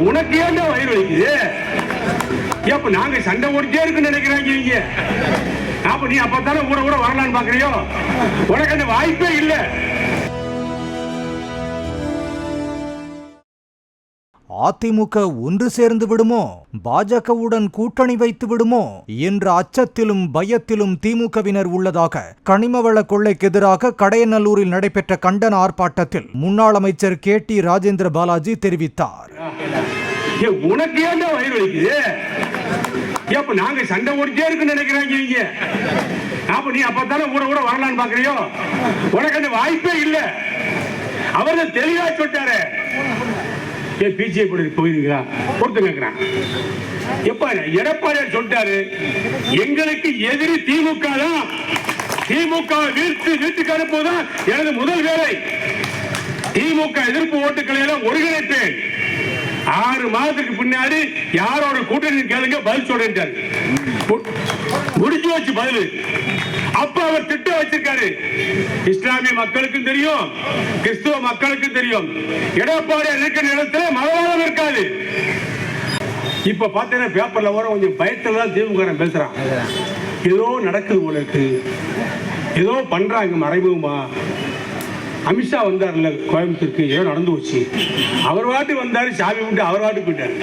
உனக்கு ஏன்டா வயிறு வலிக்குது? அப்ப நாங்க சண்டை ஓடிட்டே இருக்குன்னு நினைக்கிறாங்க இங்க. அப்ப நீ அப்பத்தானே கூட கூட வரலான்னு பாக்குறியோ? உனக்கு அந்த வாய்ப்பே இல்ல. அதிமுக ஒன்று சேர்ந்து விடுமோ, பாஜகவுடன் கூட்டணி வைத்து விடுமோ என்ற அச்சத்திலும் பயத்திலும் திமுகவினர் உள்ளதாக கனிமவள கொள்ளைக்கு எதிராக கடையநல்லூரில் நடைபெற்ற கண்டன ஆர்ப்பாட்டத்தில் முன்னாள் அமைச்சர் KT ராஜேந்திர பாலாஜி தெரிவித்தார். உனக்கு ஏன்டா வயிறு வலிக்குது? அப்ப நாங்க சண்டை ஓடிட்டே இருக்குன்னு நினைக்கிறாங்க இங்க. அப்ப நீ அப்பத்தானே கூட கூட வரலான்னு பாக்குறியோ? உனக்கு அந்த வாய்ப்பே இல்ல. அவர் தெளிவா சொல்லிட்டாரு. பிஜேபி போயிருக்கா பொறுத்து கேட்கிறான். எப்ப எடப்பாடியார் சொல்லிட்டாரு, எங்களுக்கு எதிரி திமுக தான். திமுக வீட்டுக்கு அனுப்புவதுதான் எனது முதல் வேலை. திமுக எதிர்ப்பு ஓட்டுக்களை எல்லாம் ஒருங்கிணைப்பேன். 6 மாதத்துக்கு பின்னாடி யாரோட கூட்டணி கேளுங்க, பதில் சொல்றாரு. முடிஞ்சு வச்சு பதில். அப்ப அவர் திட்டம் வச்சிருக்காரு. இஸ்லாமிய மக்களுக்கும் தெரியும், கிறிஸ்துவ மக்களுக்கும் தெரியும், எடப்பாடி இருக்கிற இடத்துல மதவாதம் இருக்காது. இப்ப பாத்தீங்கன்னா பேப்பர்ல வர கொஞ்சம் பயத்துல தான் திமுக பேசுறான். ஏதோ நடக்குது போல இருக்கு, ஏதோ பண்றாங்க மறைமுகமா. அமித்ஷா வந்தார்ல கோயம்புத்தூருக்கு, ஏதோ நடந்து போச்சு. அவர் வாட்டு வந்தாரு, சாமி விட்டு அவர் வாட்டு போயிட்டாரு.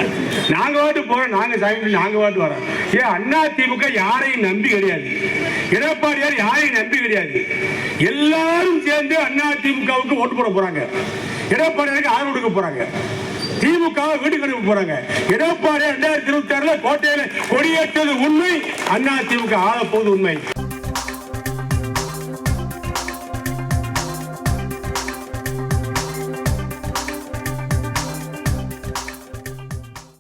நாங்க வாட்டு போறோம், நாங்க சாமி விட்டு நாங்க வாட்டு வரோம். அண்ணா திமுக யாரையும் நம்பி கிடையாது, எடப்பாடியார் யாரையும் நம்பி கிடையாது. எல்லாரும் சேர்ந்து அண்ணா திமுகவுக்கு ஓட்டு போட போறாங்க, எடப்பாடியாருக்கு ஆதரவு கொடுக்க போறாங்க, திமுக வீட்டுக்கு அனுப்ப போறாங்க. எடப்பாடி 2026 கோட்டையில கொடியேற்றது உண்மை, அண்ணா திமுக ஆள போது உண்மை.